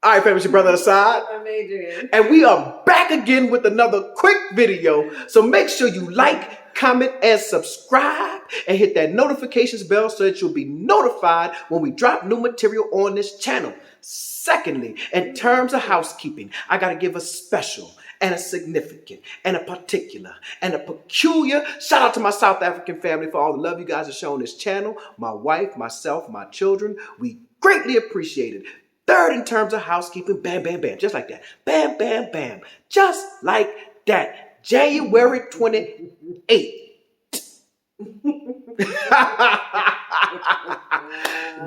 All right, family, it's your brother Asad. I'm Adrian. And we are back again with another quick video. So make sure you like, comment, and subscribe. And hit that notifications bell so that you'll be notified when we drop new material on this channel. Secondly, in terms of housekeeping, I got to give a special and a significant and a particular and a peculiar shout out to my South African family for all the love you guys have shown this channel. My wife, myself, my children, we greatly appreciate it. Third, in terms of housekeeping, bam, bam, bam, just like that. Bam, bam, bam, just like that. January 28th.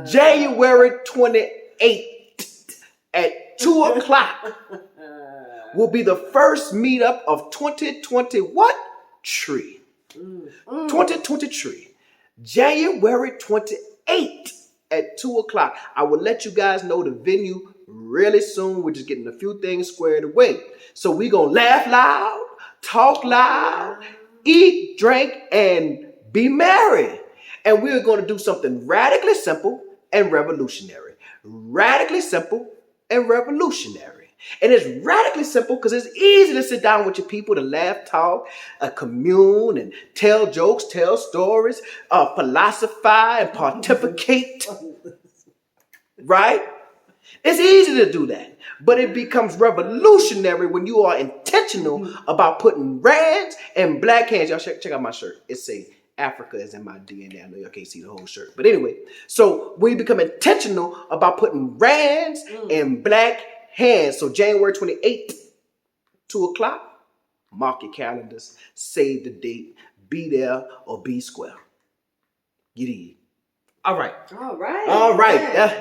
January 28th at 2 o'clock will be the first meetup of 2020 what? Tree. 2023. January 28th. At 2 o'clock. I will let you guys know the venue really soon. We're just getting a few things squared away. So we're going to laugh loud, talk loud, eat, drink, and be merry. And we're going to do something radically simple and revolutionary. Radically simple and revolutionary. And it's radically simple because it's easy to sit down with your people to laugh, talk, commune, and tell jokes, tell stories, philosophize, and pontificate. Right? It's easy to do that. But it becomes revolutionary when you are intentional about putting rands and black hands. Y'all check out my shirt. It says Africa is in my DNA. I know y'all can't see the whole shirt. But anyway, so when you become intentional about putting rands and black hands. So January 28th, 2 o'clock, mark your calendars, save the date, be there or be square. Get in. All right. That's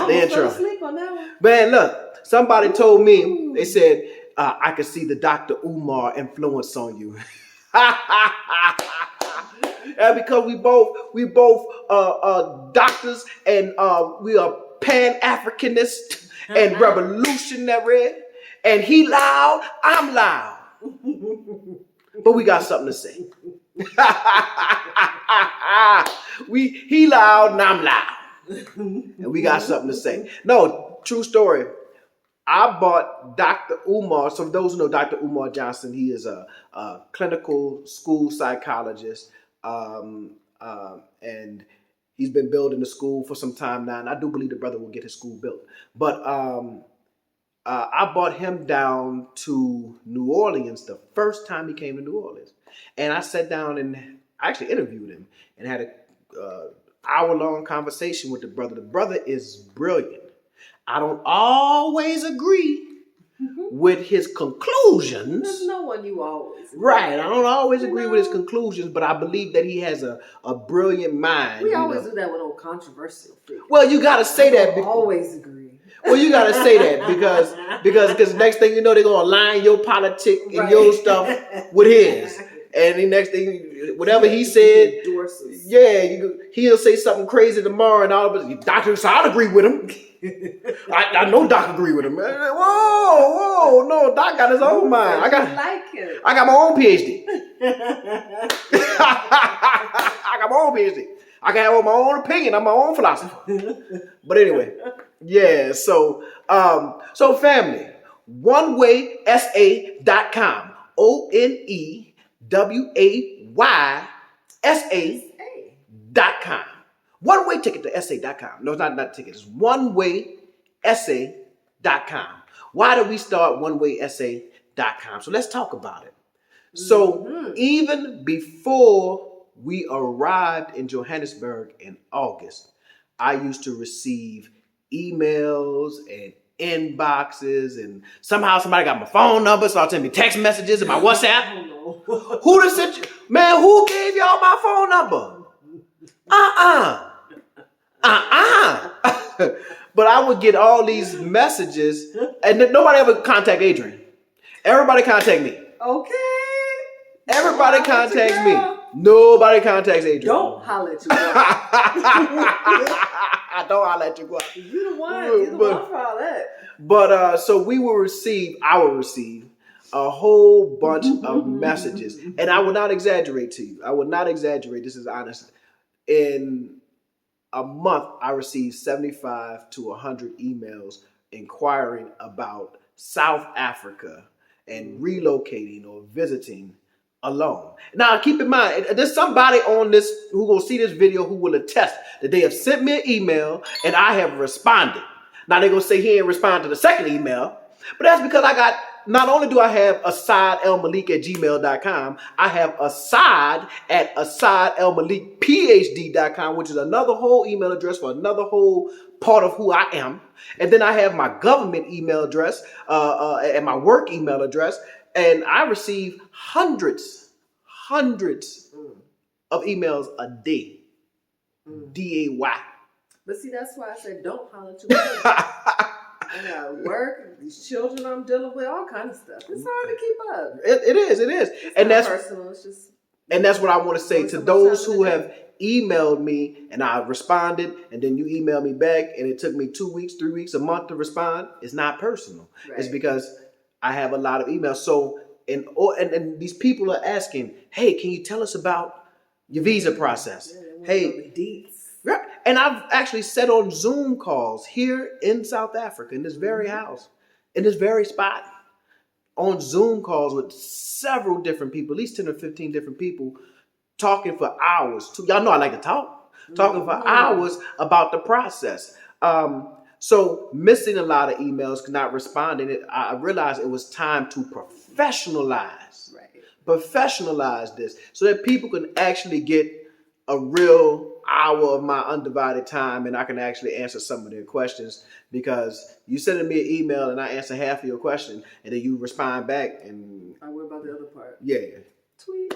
the intro. I asleep on that one. Man, look, somebody told me, they said, I could see the Dr. Umar influence on you. And because we both doctors and we are Pan-Africanists and revolutionary, and he loud, I'm loud. But we got something to say. He loud and I'm loud. And we got something to say. No, true story. I bought Dr. Umar. So for those who know Dr. Umar Johnson, he is a clinical school psychologist. And he's been building the school for some time now, and I do believe the brother will get his school built. But I brought him down to New Orleans the first time he came to New Orleans. And I sat down and I actually interviewed him and had a hour-long conversation with the brother. The brother is brilliant. I don't always agree with his conclusions. There's no one you always agree. Right. I don't always agree with his conclusions, but I believe that he has a brilliant mind. We always do that with old controversial figures. Well, you got to say that. Always agree. Well, you got to say that because next thing you know, they're going to align your politic and your stuff with his. And the next thing, whatever he said, he'll say something crazy tomorrow, and all of us, Doctor, so I'd agree with him. I know Doc agree with him. Whoa, no, Doc got his own mind. I got my own PhD. I got my own PhD. I can have my own opinion. I'm my own philosopher. But anyway, yeah. So family, onewaysa.com. ONEWAYSA.com. One-way ticket to SA.com. No, it's not ticket. It's onewaysa.com. Why did we start onewaysa.com? So let's talk about it. So even before we arrived in Johannesburg in August, I used to receive emails and inboxes, and somehow somebody got my phone number, so I'll send me text messages and my WhatsApp. Who done sent you? Man, who gave y'all my phone number? But I would get all these messages, and nobody ever contact Adrian. Everybody contact me. Okay. Everybody contacts me. Nobody contacts Adrian. Don't holler at you. Don't holler at you. You're the one. You're the one for all that. But so I will receive a whole bunch of messages. And I will not exaggerate to you. I will not exaggerate. This is honest. In a month, I received 75 to 100 emails inquiring about South Africa and relocating or visiting alone. Now, keep in mind, there's somebody on this who will see this video who will attest that they have sent me an email and I have responded. Now, they're going to say he ain't respond to the second email, but that's because not only do I have asadelmalik@gmail.com, I have asad at asadelmalikphd.com, which is another whole email address for another whole part of who I am. And then I have my government email address and my work email address. And I receive hundreds of emails a day. D-A-Y. But see, that's why I said don't holler too much. I got work, these children I'm dealing with, all kind of stuff. It's hard to keep up. It is. It's and not that's personal. It's just. And that's what I want to say to those who have emailed me and I responded, and then you emailed me back, and it took me 2 weeks, 3 weeks, a month to respond. It's not personal. Right. It's because I have a lot of emails. So, and these people are asking, hey, can you tell us about your visa process? Hey, and I've actually sat on Zoom calls here in South Africa, in this very house, in this very spot, on Zoom calls with several different people, at least 10 or 15 different people, talking for hours. Y'all know I like to talk. Talking for hours about the process. So missing a lot of emails, not responding, I realized it was time to professionalize this so that people can actually get a real hour of my undivided time, and I can actually answer some of their questions, because you sending me an email and I answer half of your question and then you respond back and I worry about the other part. Yeah. Tweet.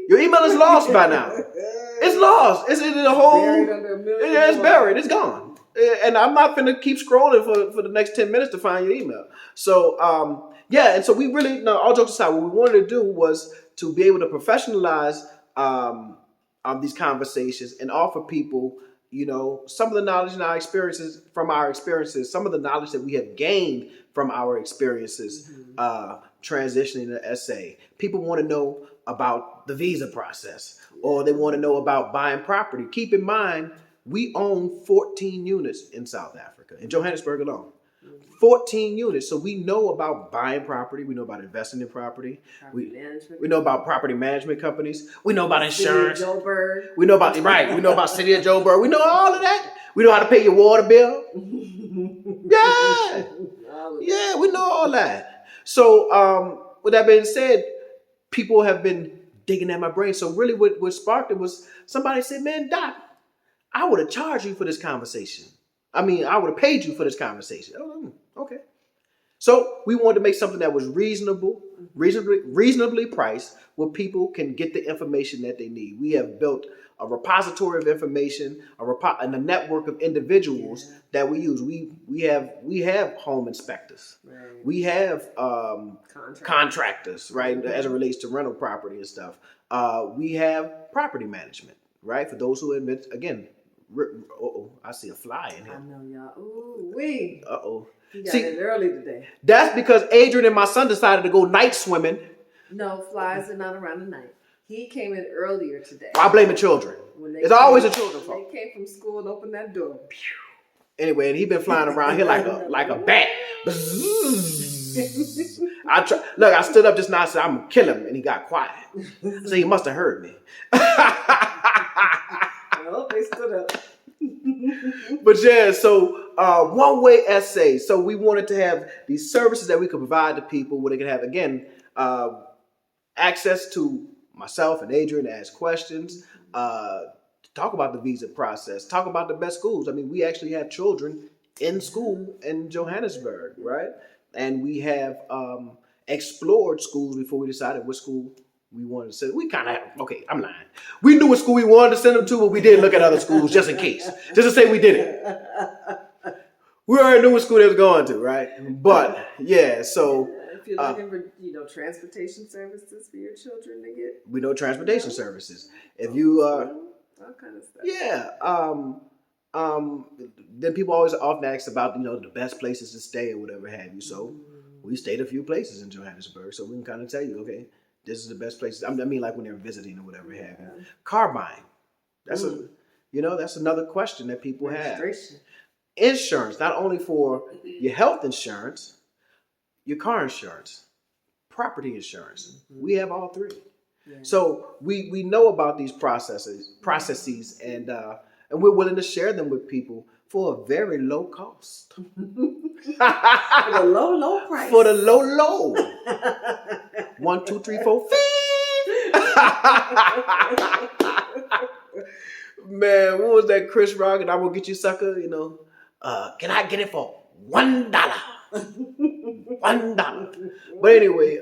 Your email is lost by now. It's lost. It's in the whole. Buried under a million. Yeah, it's buried. It's gone. And I'm not finna keep scrolling for the next 10 minutes to find your email. So and so we really, no, all jokes aside, what we wanted to do was to be able to professionalize these conversations and offer people, some of the knowledge and our experiences, some of the knowledge that we have gained from our experiences transitioning to SA. People want to know about the visa process, or they want to know about buying property. Keep in mind, we own 14 units in South Africa, in Johannesburg alone. 14 units. So we know about buying property. We know about investing in property. We know about property management companies. We know about insurance. City of Joburg. We know about, right. We know about City of Joburg. We know all of that. We know how to pay your water bill. Yeah. Yeah, we know all that. So with that being said, people have been digging at my brain. So really what sparked it was somebody said, man, Doc, I would have charged you for this conversation. I mean, I would have paid you for this conversation. Okay. So we wanted to make something that was reasonably priced, where people can get the information that they need. We have built a repository of information, and a network of individuals that we use. We have home inspectors. Right. We have contractors, right, as it relates to rental property and stuff. We have property management, right, for those who admit, again, I see a fly in here. I know, y'all. Ooh, wee. Uh-oh. He got in early today. That's because Adrian and my son decided to go night swimming. No, flies are not around the night. He came in earlier today. I blame the children. It's always the children's fault. They came from school and opened that door. Anyway, and he been flying around here like a bat. I stood up just now and said, I'm going to kill him. And he got quiet. So he must have heard me. Well, they stood up. But yeah, so one-way essays. So we wanted to have these services that we could provide to people where they can have, again, access to myself and Adrian to ask questions, talk about the visa process, talk about the best schools. I mean, we actually have children in school in Johannesburg, right? And we have explored schools before we decided what school we wanted to send. We kind of I'm lying. We knew what school we wanted to send them to, but we did look at other schools just in case, just to say we did it. We already knew what school they was going to, right? But yeah, so if you're looking for, transportation services for your children to get, we know transportation services. If you all kind of stuff. Yeah. Then people always often ask about the best places to stay or whatever have you. So we stayed a few places in Johannesburg, so we can kind of tell you, okay, this is the best places. I mean, like when they're visiting or whatever have you. Car buying. That's that's another question that people have. insurance, not only for your health insurance, your car insurance, property insurance. We have all three. Yeah. So we know about these processes, and we're willing to share them with people for a very low cost. For the low price. For the low. 1, 2, 3, 4, 5. Man, what was that Chris Rock? And I will get you, sucker. You know, can I get it for $1? $1. But anyway,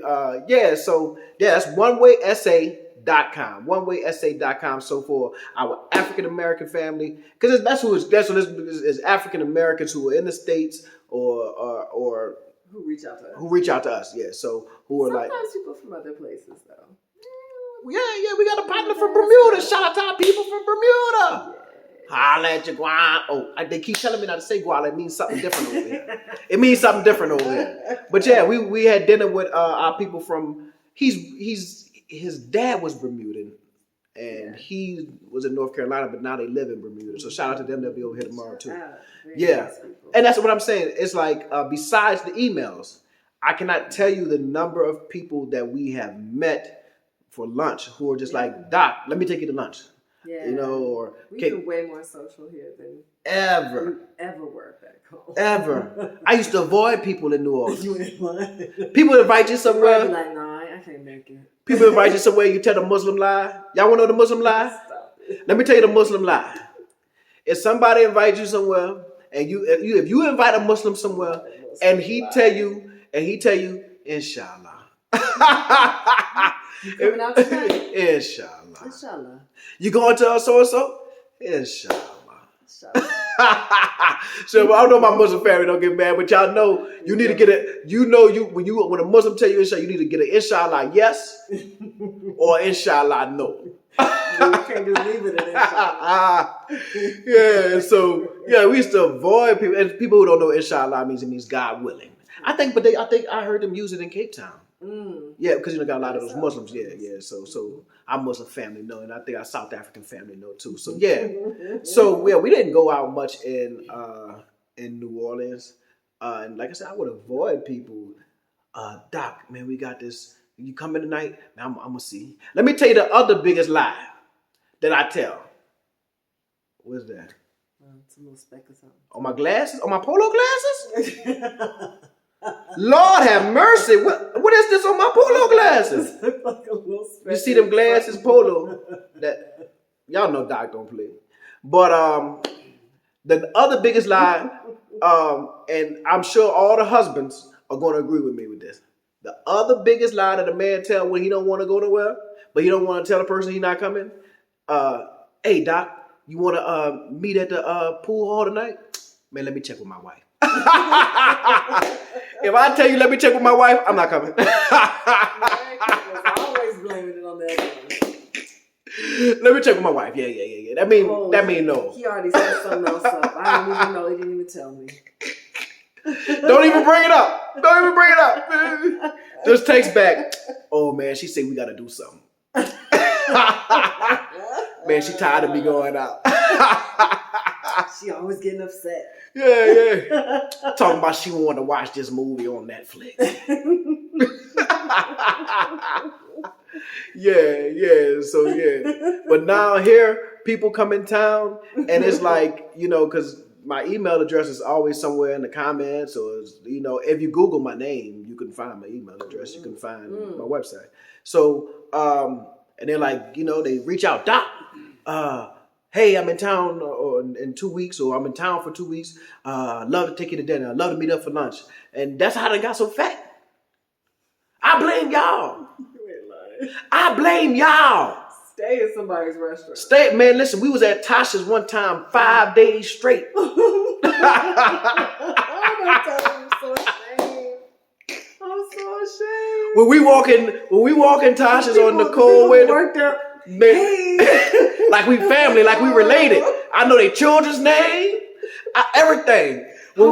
so that's OneWaySA.com. OneWaySA.com. So for our African American family, because that's what is African Americans who are in the States or who reach out to us. Who reach out to us, yeah. So who are sometimes people from other places though. Yeah, we got a partner from Bermuda. Shout out to our people from Bermuda. Holla at your guan. Oh, they keep telling me not to say guan. It means something different over here. It means something different over here. But yeah, we had dinner with our people from. His dad was Bermudan, and he was in North Carolina, but now they live in Bermuda. So shout out to them. They'll be over here tomorrow too. Yeah, and that's what I'm saying. It's like besides the emails, I cannot tell you the number of people that we have met for lunch who are just like, Doc, let me take you to lunch. Yeah. You know, or we've been way more social here than ever were back home. Ever. I used to avoid people in New Orleans. People invite you somewhere. Be like, nah, I can't make it. People invite you somewhere, you tell the Muslim lie. Y'all want to know the Muslim lie? Let me tell you the Muslim lie. If somebody invites you somewhere, and if you invite a Muslim somewhere, and he tell you, Inshallah. You coming out tonight? Inshallah. You going to so-and-so? Inshallah. So I don't know my Muslim family don't get mad, but y'all know you need to get it. You know when a Muslim tell you inshallah, you need to get an inshallah yes or inshallah no. You can't just leave it at inshallah. Yeah, so yeah, we used to avoid people, and people who don't know inshallah it means God willing. I think I heard them use it in Cape Town. Yeah, because got a lot of those Muslims. Yeah. So our Muslim family know, and I think our South African family know too. So yeah, we didn't go out much in New Orleans, and like I said, I would avoid people. Doc, man, we got this. You coming tonight? Man, I'm gonna see. Let me tell you the other biggest lie that I tell. What's that? It's a little speck or something. On my glasses? On my polo glasses? Lord have mercy. What is this on my polo glasses? Like a little speck. You see them glasses, polo? That y'all know Doc don't play. But the other biggest lie, and I'm sure all the husbands are going to agree with me with this. The other biggest lie that a man tell when he don't want to go nowhere, but he don't want to tell the person he's not coming. Hey Doc, you want to meet at the pool hall tonight? Man, let me check with my wife. If I tell you, let me check with my wife, I'm not coming. Always blaming it on the other one. Let me check with my wife. Yeah. That mean no. He already set something else up. I didn't even know. He didn't even tell me. Don't even bring it up. Just takes back. Oh man, she said we got to do something. Man, she tired of me going out. She always getting upset. Yeah. Talking about she wanted to watch this movie on Netflix. Yeah. So yeah. But now here, people come in town, and it's like, because my email address is always somewhere in the comments, or if you Google my name, you can find my email address. You can find my website. So and they're like, they reach out, Doc. Hey, I'm in town in 2 weeks, or I'm in town for 2 weeks. I'd love to take you to dinner. I'd love to meet up for lunch. And that's how they got so fat. I blame y'all. I blame y'all. Stay in somebody's restaurant. Man, listen, we was at Tasha's one time 5 days straight. Oh my God, I'm so ashamed. I'm so ashamed. When we walk in Tasha's on the cold way. Like we family, like we related. I know their children's name, everything. When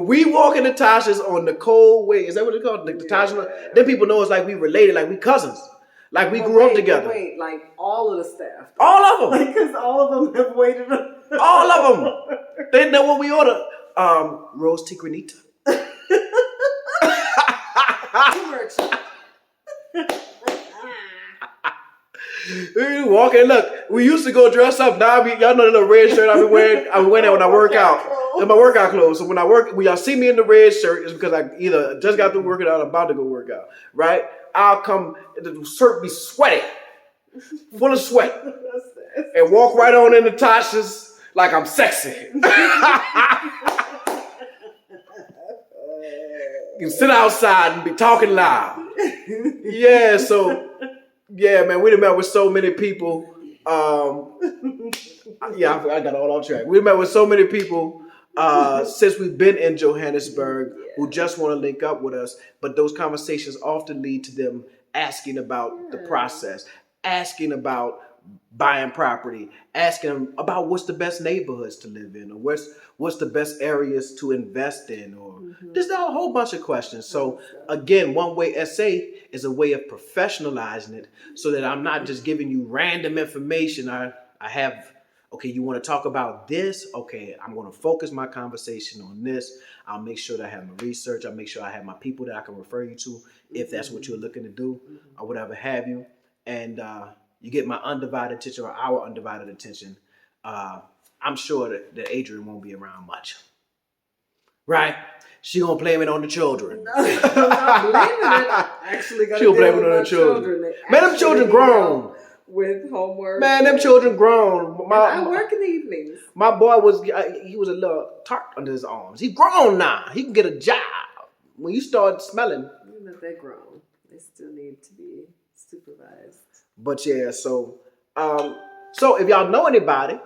we walk into Tasha's on the cold way, is that what it's called? The Tasha, then people know it's like we related, like we cousins, like we grew up together. Wait, like all of the staff, all of them, because all of them have waited. All of them. They didn't know what we ordered. Rose Tigranita. Walking, look, we used to go dress up. Now y'all know the little red shirt I be wearing that when I work out. In my workout clothes. So when y'all see me in the red shirt, it's because I either just got through working out or about to go work out. Right? I'll come, the shirt be sweaty, full of sweat, and walk right on into Tasha's like I'm sexy. You sit outside and be talking loud. Yeah, so yeah, man, we done met with so many people. Yeah, I got all on track. We met with so many people since we've been in Johannesburg who just want to link up with us, but those conversations often lead to them asking about the process, asking about buying property, asking them about what's the best neighborhoods to live in, or what's the best areas to invest in, or there's a whole bunch of questions. So again, One Way SA is a way of professionalizing it so that I'm not just giving you random information. I have, okay, you want to talk about this? Okay, I'm going to focus my conversation on this. I'll make sure that I have my research. I'll make sure I have my people that I can refer you to if that's what you're looking to do or whatever have you. And you get my undivided attention or our undivided attention. I'm sure that Adrian won't be around much. Right? She gonna blame it on the children. No, I'm not blaming it. Actually, She'll blame it on the children. Man, them children grown. With homework. Man, them children grown. I work in the evenings. My boy was a little tart under his arms. He grown now. He can get a job. When you start smelling. Even if they're grown, they still need to be supervised. But yeah, so if y'all know anybody,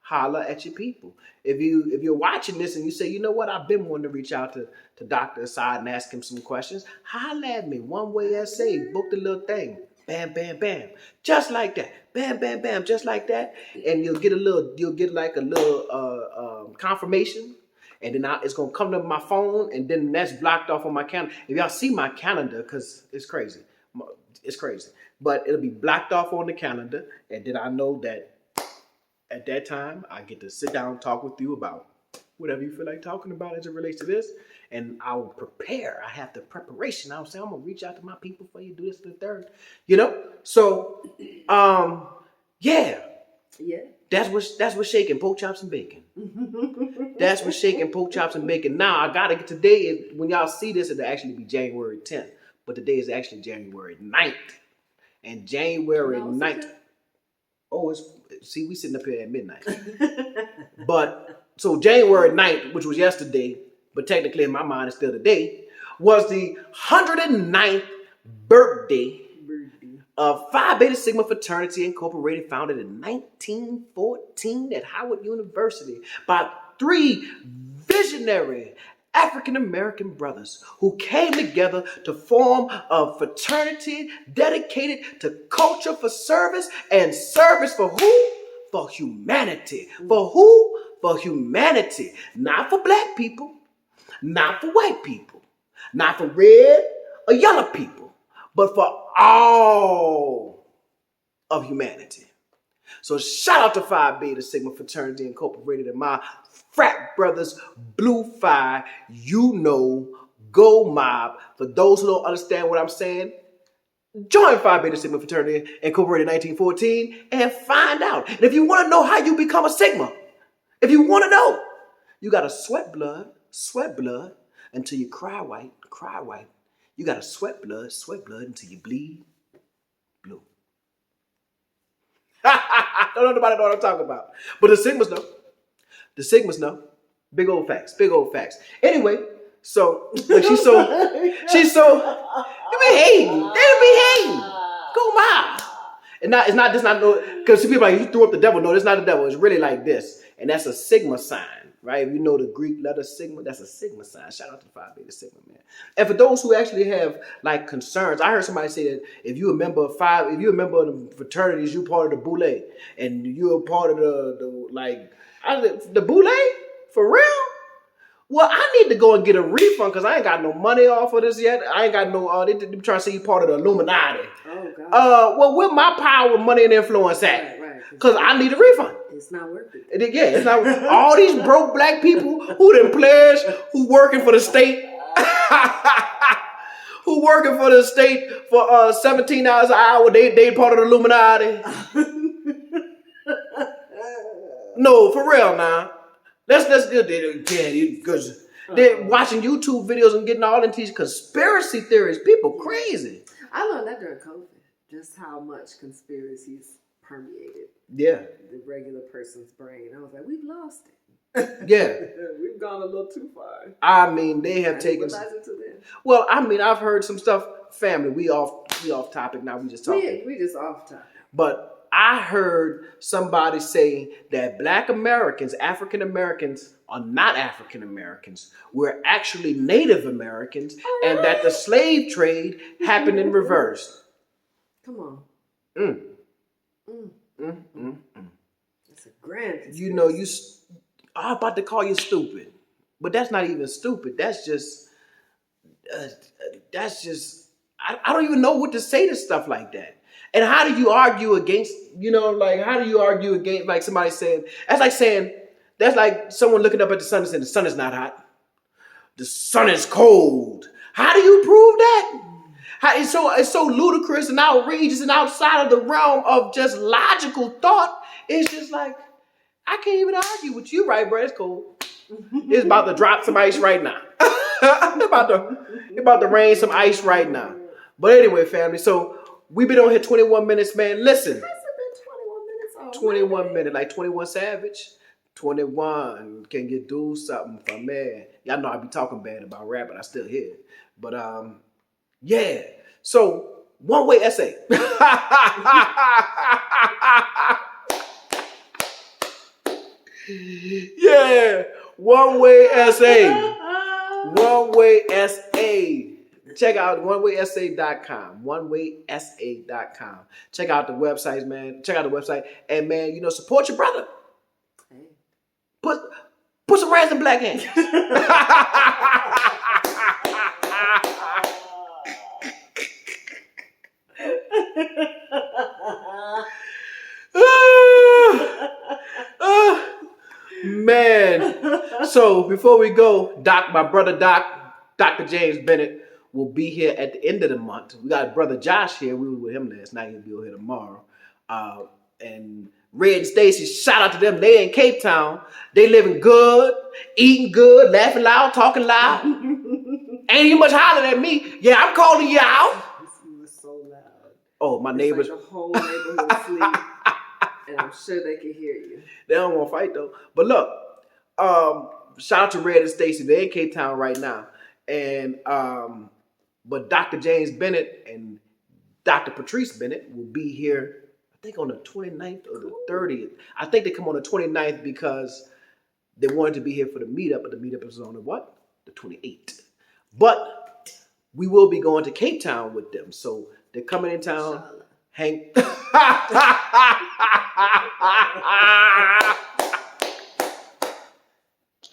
holler at your people. If you're watching this and you say, you know what, I've been wanting to reach out to Dr. Asad and ask him some questions, holler at me. One Way SA, book the little thing. Bam, bam, bam. Just like that. Bam, bam, bam. Just like that. And you'll get like a little confirmation. And then it's going to come to my phone, and then that's blocked off on my calendar. If y'all see my calendar, because it's crazy. It's crazy. But it'll be blocked off on the calendar, and then I know that at that time, I get to sit down and talk with you about whatever you feel like talking about as it relates to this. And I will prepare. I have the preparation. I'll say, I'm going to reach out to my people for you, do this, and the third. You know? So, yeah. Yeah. That's what's shaking, pork chops and bacon. That's what's shaking, pork chops and bacon. Now, I got to get today, when y'all see this, it'll actually be January 10th. But today is actually January 9th. And January 9th. Oh, we sitting up here at midnight. But, so January 9th, which was yesterday, but technically in my mind it's still today, was the 109th birthday of Phi Beta Sigma Fraternity Incorporated, founded in 1914 at Howard University by 3 visionary African-American brothers who came together to form a fraternity dedicated to culture for service, and service for who? For humanity. For who? For humanity. Not for black people, not for white people, not for red or yellow people, but for all of humanity. So shout out to Phi Beta Sigma Fraternity Incorporated and my frat brothers, Blue Phi, Go Mob. For those who don't understand what I'm saying, join Phi Beta Sigma Fraternity Incorporated 1914 and find out. And if you want to know how you become a Sigma, if you want to know, you got to sweat blood until you cry white. You got to sweat blood until you bleed blue. Don't know nobody know what I'm talking about. But the Sigmas know. The Sigmas know. Big old facts. Anyway, so like she's so you be hating. They be hating. Go my. And not it's not just not no, because people are like, you threw up the devil. No, it's not the devil. It's really like this. And that's a Sigma sign, right? If you know the Greek letter Sigma, that's a Sigma sign. Shout out to Phi Beta Sigma, man. And for those who actually have like concerns, I heard somebody say that if you're a member of the fraternities, you're part of the Boule, and you're part of the Boule? For real? Well, I need to go and get a refund because I ain't got no money off of this yet. I ain't got no, they trying to say you part of the Illuminati. Oh, God. Well, where my power, money, and influence at? Right. because I need a refund. It's not worth it. Yeah, it's not all these broke black people who done pledged, who working for the state, who working for the state for $17 an hour. They part of the Illuminati. No, for real now. Let's get because they're watching YouTube videos and getting all into these conspiracy theories. People crazy. I learned that during COVID, just how much conspiracies permeated the regular person's brain. I was like, we've lost it. Yeah. We've gone a little too far. I mean, they have taken. Well, I mean, I've heard some stuff. Family, we off topic now. We just talking. We just off topic. But I heard somebody say that Black Americans, African Americans, are not African Americans. We're actually Native Americans, and that the slave trade happened in reverse. Come on. That's a grand conspiracy. You know, I'm about to call you stupid, but that's not even stupid. That's just. I don't even know what to say to stuff like that. And how do you argue against, how do you argue against, like somebody saying, that's like someone looking up at the sun and saying, the sun is not hot. The sun is cold. How do you prove that? It's so ludicrous and outrageous and outside of the realm of just logical thought. It's just like, I can't even argue with you, right, bro? It's cold. It's about to drop some ice right now. It's about to rain some ice right now. But anyway, family, so we've been on here 21 minutes, man. Listen. Has it been 21 minutes? 21 minutes, like 21 Savage. 21, can you do something for me? Y'all know I be talking bad about rap, but I still hear it. But yeah. So one-way essay. Yeah, one-way essay. One-way essay. Check out onewaysay.com. Onewaysay.com. Check out the websites, man. Check out the website. And man, support your brother. Hey. Put some rands in black hands. Man. So before we go, my brother Dr. James Bennett will be here at the end of the month. We got brother Josh here. We were with him last night. He'll be here tomorrow. And Red and Stacy, shout out to them. They in Cape Town. They living good, eating good, laughing loud, talking loud. Ain't you much hollering at me. Yeah, I'm calling you out. You were so loud. Oh, my neighbors. Like the whole neighborhood asleep. And I'm sure they can hear you. They don't want to fight though. But look, shout out to Red and Stacy. They're in Cape Town right now. And but Dr. James Bennett and Dr. Patrice Bennett will be here, I think on the 29th or the 30th. I think they come on the 29th because they wanted to be here for the meetup, but the meetup is on the what? The 28th. But we will be going to Cape Town with them. So they're coming in town. Hang.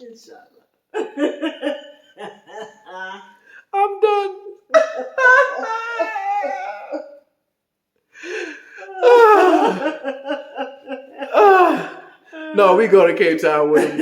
Inshallah. I'm done. No, we go to Cape Town with him.